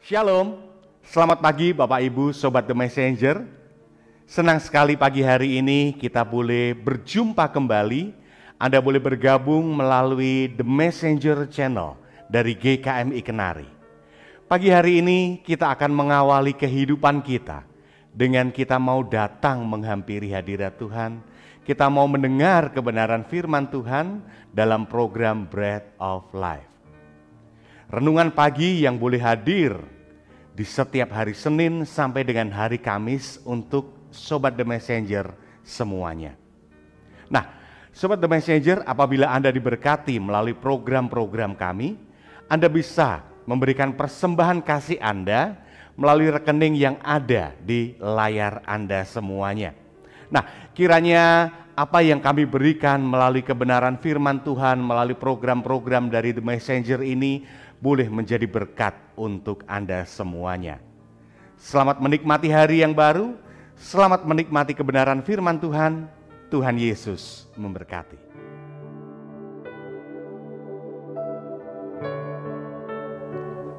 Shalom, selamat pagi Bapak Ibu Sobat The Messenger. Senang sekali pagi hari ini kita boleh berjumpa kembali. Anda boleh bergabung melalui The Messenger Channel dari GKMI Kenari. Pagi hari ini kita akan mengawali kehidupan kita dengan kita mau datang menghampiri hadirat Tuhan. Kita mau mendengar kebenaran firman Tuhan dalam program Bread of Life. Renungan pagi yang boleh hadir di setiap hari Senin sampai dengan hari Kamis untuk Sobat The Messenger semuanya. Nah, Sobat The Messenger, apabila Anda diberkati melalui program-program kami, Anda bisa memberikan persembahan kasih Anda melalui rekening yang ada di layar Anda semuanya. Nah, kiranya apa yang kami berikan melalui kebenaran firman Tuhan, melalui program-program dari The Messenger ini boleh menjadi berkat untuk Anda semuanya. Selamat menikmati hari yang baru, selamat menikmati kebenaran firman Tuhan. Tuhan Yesus memberkati.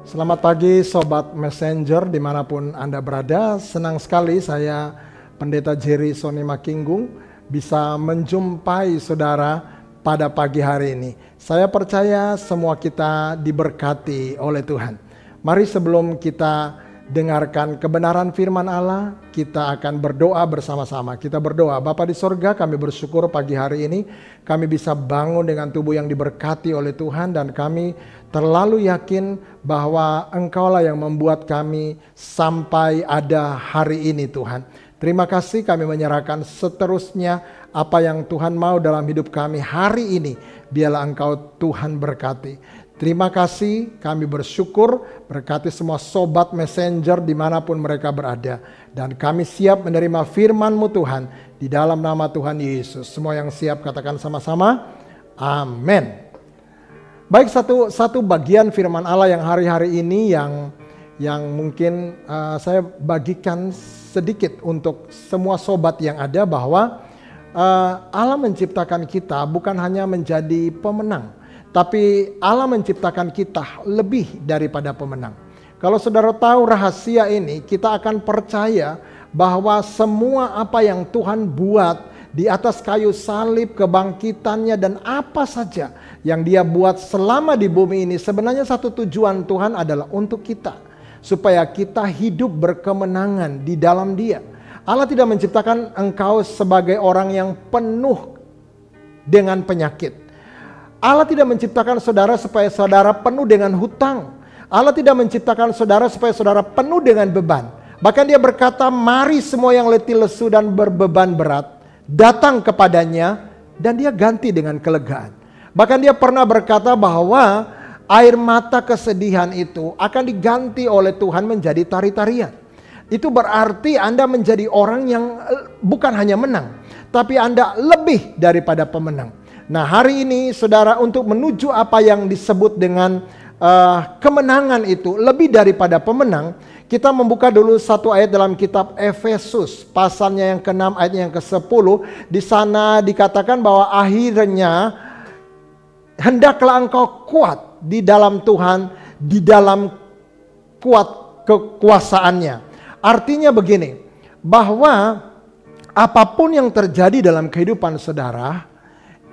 Selamat pagi Sobat Messenger dimanapun Anda berada. Senang sekali saya Pendeta Jerry Soni Makinggung bisa menjumpai saudara pada pagi hari ini. Saya percaya semua kita diberkati oleh Tuhan. Mari sebelum kita dengarkan kebenaran firman Allah, kita akan berdoa bersama-sama. Kita berdoa, Bapa di sorga, kami bersyukur pagi hari ini kami bisa bangun dengan tubuh yang diberkati oleh Tuhan, dan kami terlalu yakin bahwa Engkaulah yang membuat kami sampai ada hari ini Tuhan. Terima kasih, kami menyerahkan seterusnya apa yang Tuhan mau dalam hidup kami hari ini. Biarlah Engkau Tuhan berkati. Terima kasih, kami bersyukur, berkati semua Sobat Messenger dimanapun mereka berada. Dan kami siap menerima firman-Mu Tuhan, di dalam nama Tuhan Yesus. Semua yang siap katakan sama-sama, amin. Baik, satu bagian firman Allah yang hari-hari ini yang mungkin saya bagikan sedikit untuk semua sobat yang ada, bahwa Allah menciptakan kita bukan hanya menjadi pemenang, tapi Allah menciptakan kita lebih daripada pemenang. Kalau saudara tahu rahasia ini, kita akan percaya bahwa semua apa yang Tuhan buat di atas kayu salib, kebangkitannya, dan apa saja yang Dia buat selama di bumi ini, sebenarnya satu tujuan Tuhan adalah untuk kita, supaya kita hidup berkemenangan di dalam Dia. Allah tidak menciptakan engkau sebagai orang yang penuh dengan penyakit. Allah tidak menciptakan saudara supaya saudara penuh dengan hutang. Allah tidak menciptakan saudara supaya saudara penuh dengan beban. Bahkan Dia berkata, mari semua yang letih lesu dan berbeban berat, datang kepadanya dan Dia ganti dengan kelegaan. Bahkan Dia pernah berkata bahwa air mata kesedihan itu akan diganti oleh Tuhan menjadi tari-tarian. Itu berarti Anda menjadi orang yang bukan hanya menang, tapi Anda lebih daripada pemenang. Nah, hari ini saudara, untuk menuju apa yang disebut dengan kemenangan itu, lebih daripada pemenang, kita membuka dulu satu ayat dalam kitab Efesus, pasalnya yang ke-6 ayatnya yang ke-10. Di sana dikatakan bahwa akhirnya hendaklah engkau kuat di dalam Tuhan, di dalam kuat kekuasaannya. Artinya begini, bahwa apapun yang terjadi dalam kehidupan saudara,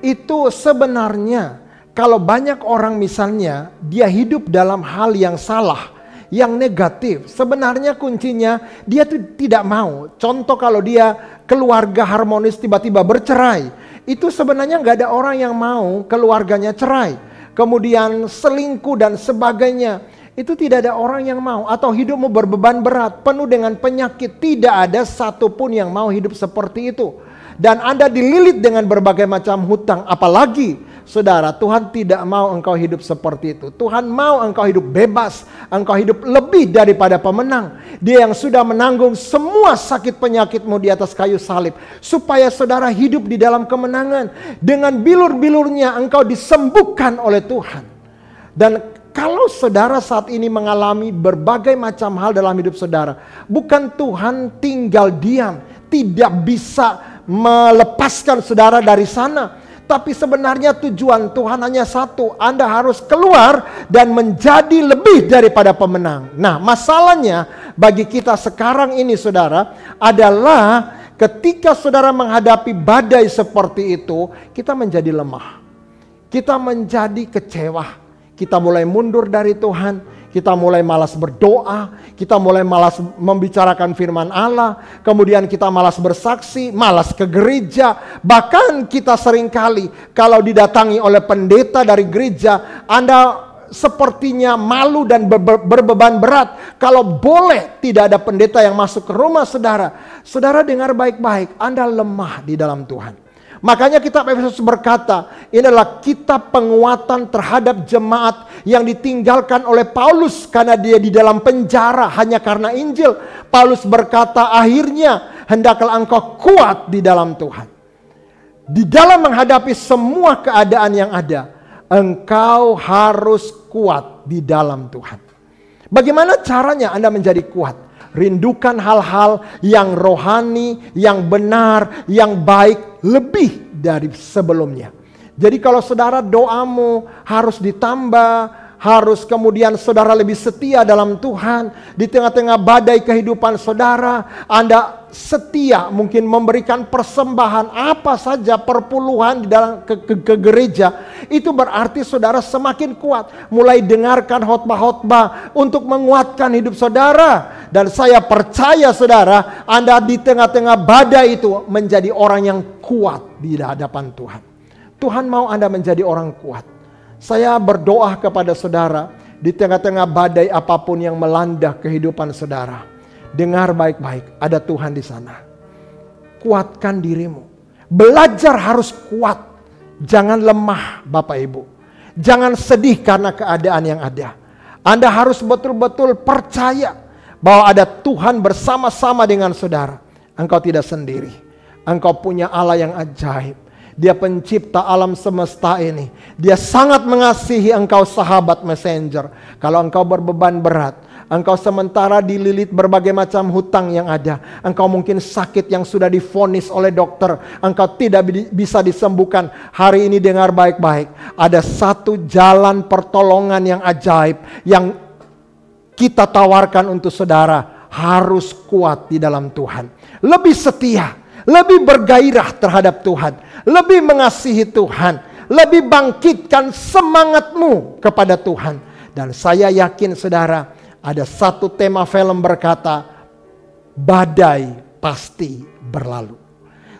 itu sebenarnya kalau banyak orang misalnya dia hidup dalam hal yang salah, yang negatif, sebenarnya kuncinya dia tuh tidak mau. Contoh, kalau dia keluarga harmonis tiba-tiba bercerai, itu sebenarnya nggak ada orang yang mau keluarganya cerai. Kemudian selingkuh dan sebagainya, itu tidak ada orang yang mau. Atau hidupmu berbeban berat, penuh dengan penyakit, tidak ada satupun yang mau hidup seperti itu. Dan Anda dililit dengan berbagai macam hutang. Apalagi saudara, Tuhan tidak mau engkau hidup seperti itu. Tuhan mau engkau hidup bebas, engkau hidup lebih daripada pemenang. Dia yang sudah menanggung semua sakit penyakitmu di atas kayu salib, supaya saudara hidup di dalam kemenangan. Dengan bilur-bilurnya engkau disembuhkan oleh Tuhan. Dan kalau saudara saat ini mengalami berbagai macam hal dalam hidup saudara, bukan Tuhan tinggal diam, tidak bisa melepaskan saudara dari sana. Tapi sebenarnya tujuan Tuhan hanya satu. Anda harus keluar dan menjadi lebih daripada pemenang. Nah, masalahnya bagi kita sekarang ini saudara adalah ketika saudara menghadapi badai seperti itu, kita menjadi lemah. Kita menjadi kecewa. Kita mulai mundur dari Tuhan. Kita mulai malas berdoa, kita mulai malas membicarakan firman Allah, kemudian kita malas bersaksi, malas ke gereja. Bahkan kita seringkali kalau didatangi oleh pendeta dari gereja, Anda sepertinya malu dan berbeban berat. Kalau boleh tidak ada pendeta yang masuk ke rumah saudara. Saudara dengar baik-baik, Anda lemah di dalam Tuhan. Makanya kitab Efesus berkata, ini adalah kitab penguatan terhadap jemaat yang ditinggalkan oleh Paulus karena dia di dalam penjara hanya karena Injil. Paulus berkata, akhirnya hendaklah engkau kuat di dalam Tuhan. Di dalam menghadapi semua keadaan yang ada, engkau harus kuat di dalam Tuhan. Bagaimana caranya Anda menjadi kuat? Rindukan hal-hal yang rohani, yang benar, yang baik lebih dari sebelumnya. Jadi kalau saudara doamu harus ditambah, harus kemudian saudara lebih setia dalam Tuhan. Di tengah-tengah badai kehidupan saudara, Anda setia mungkin memberikan persembahan apa saja, perpuluhan di dalam ke gereja. Itu berarti saudara semakin kuat. Mulai dengarkan khotbah-khotbah untuk menguatkan hidup saudara. Dan saya percaya saudara, Anda di tengah-tengah badai itu menjadi orang yang kuat di hadapan Tuhan. Tuhan mau Anda menjadi orang kuat. Saya berdoa kepada saudara di tengah-tengah badai apapun yang melanda kehidupan saudara. Dengar baik-baik, ada Tuhan di sana. Kuatkan dirimu. Belajar harus kuat. Jangan lemah Bapak Ibu. Jangan sedih karena keadaan yang ada. Anda harus betul-betul percaya bahwa ada Tuhan bersama-sama dengan saudara. Engkau tidak sendiri. Engkau punya Allah yang ajaib. Dia pencipta alam semesta ini. Dia sangat mengasihi engkau sahabat messenger. Kalau engkau berbeban berat, engkau sementara dililit berbagai macam hutang yang ada, engkau mungkin sakit yang sudah divonis oleh dokter, engkau tidak bisa disembuhkan. Hari ini dengar baik-baik, ada satu jalan pertolongan yang ajaib yang kita tawarkan untuk saudara. Harus kuat di dalam Tuhan, lebih setia, lebih bergairah terhadap Tuhan, lebih mengasihi Tuhan, lebih bangkitkan semangatmu kepada Tuhan. Dan saya yakin saudara, ada satu tema film berkata, badai pasti berlalu.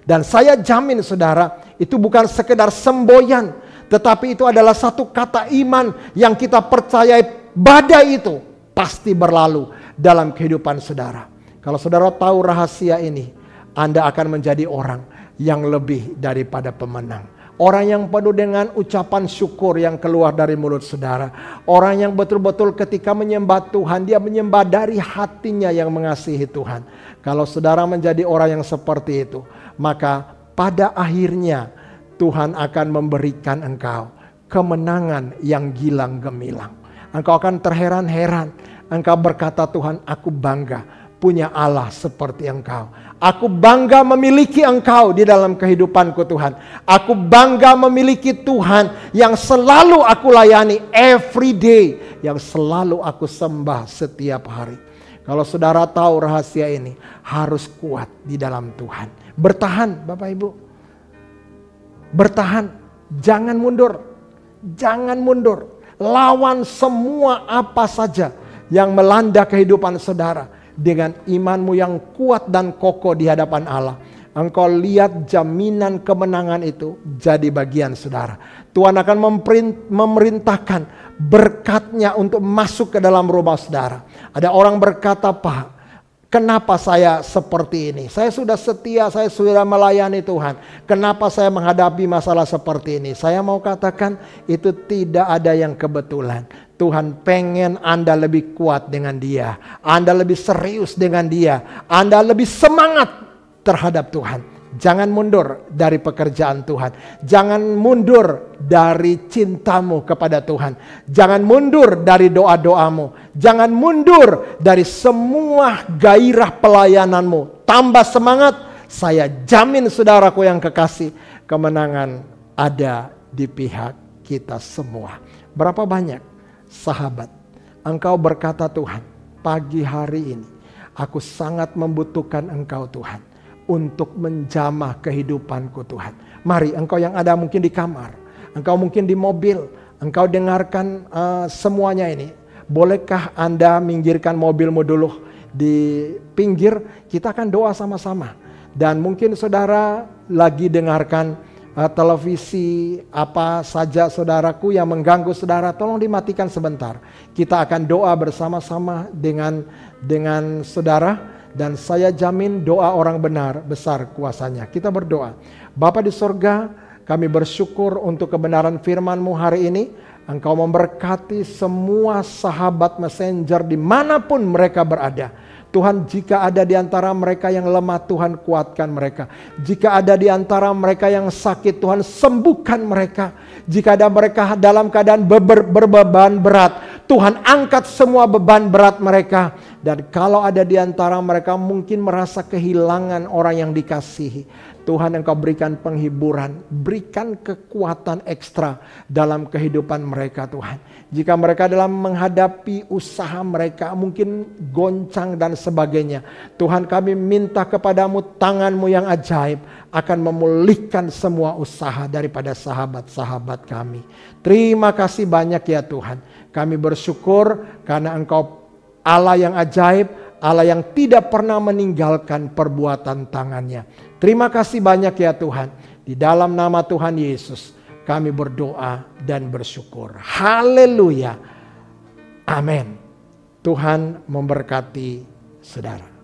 Dan saya jamin saudara, itu bukan sekedar semboyan, tetapi itu adalah satu kata iman yang kita percayai, badai itu pasti berlalu dalam kehidupan saudara. Kalau saudara tahu rahasia ini, Anda akan menjadi orang yang lebih daripada pemenang. Orang yang penuh dengan ucapan syukur yang keluar dari mulut saudara. Orang yang betul-betul ketika menyembah Tuhan, dia menyembah dari hatinya yang mengasihi Tuhan. Kalau saudara menjadi orang yang seperti itu, maka pada akhirnya Tuhan akan memberikan engkau kemenangan yang gilang gemilang. Engkau akan terheran-heran. Engkau berkata, Tuhan, aku bangga punya Allah seperti engkau. Aku bangga memiliki engkau di dalam kehidupanku Tuhan. Aku bangga memiliki Tuhan yang selalu aku layani every day. Yang selalu aku sembah setiap hari. Kalau saudara tahu rahasia ini, harus kuat di dalam Tuhan. Bertahan Bapak Ibu. Bertahan. Jangan mundur. Jangan mundur. Lawan semua apa saja yang melanda kehidupan saudara. Dengan imanmu yang kuat dan kokoh di hadapan Allah, engkau lihat jaminan kemenangan itu jadi bagian saudara. Tuhan akan memerintahkan berkatnya untuk masuk ke dalam rumah saudara. Ada orang berkata, Pak, kenapa saya seperti ini? Saya sudah setia, saya sudah melayani Tuhan. Kenapa saya menghadapi masalah seperti ini? Saya mau katakan, itu tidak ada yang kebetulan. Tuhan pengen Anda lebih kuat dengan Dia. Anda lebih serius dengan Dia. Anda lebih semangat terhadap Tuhan. Jangan mundur dari pekerjaan Tuhan. Jangan mundur dari cintamu kepada Tuhan. Jangan mundur dari doa-doamu. Jangan mundur dari semua gairah pelayananmu. Tambah semangat. Saya jamin saudaraku yang kekasih, kemenangan ada di pihak kita semua. Berapa banyak sahabat engkau berkata, Tuhan, pagi hari ini aku sangat membutuhkan Engkau Tuhan untuk menjamah kehidupanku Tuhan. Mari engkau yang ada mungkin di kamar, engkau mungkin di mobil, engkau dengarkan semuanya ini. Bolehkah Anda minggirkan mobilmu dulu di pinggir, kita akan doa sama-sama. Dan mungkin saudara lagi dengarkan televisi, apa saja saudaraku yang mengganggu saudara, tolong dimatikan sebentar. Kita akan doa bersama-sama dengan saudara. Dan saya jamin doa orang benar besar kuasanya. Kita berdoa. Bapa di sorga, kami bersyukur untuk kebenaran firman-Mu hari ini. Engkau memberkati semua sahabat messenger dimanapun mereka berada. Tuhan, jika ada di antara mereka yang lemah, Tuhan kuatkan mereka. Jika ada di antara mereka yang sakit, Tuhan sembuhkan mereka. Jika ada mereka dalam keadaan berbeban berat, Tuhan angkat semua beban berat mereka. Dan kalau ada di antara mereka mungkin merasa kehilangan orang yang dikasihi, Tuhan Engkau berikan penghiburan, berikan kekuatan ekstra dalam kehidupan mereka Tuhan. Jika mereka dalam menghadapi usaha mereka mungkin goncang dan sebagainya, Tuhan kami minta kepadamu tangan-Mu yang ajaib akan memulihkan semua usaha daripada sahabat-sahabat kami. Terima kasih banyak ya Tuhan. Kami bersyukur karena Engkau Allah yang ajaib, Allah yang tidak pernah meninggalkan perbuatan tangannya. Terima kasih banyak ya Tuhan. Di dalam nama Tuhan Yesus kami berdoa dan bersyukur. Haleluya. Amin. Tuhan memberkati saudara.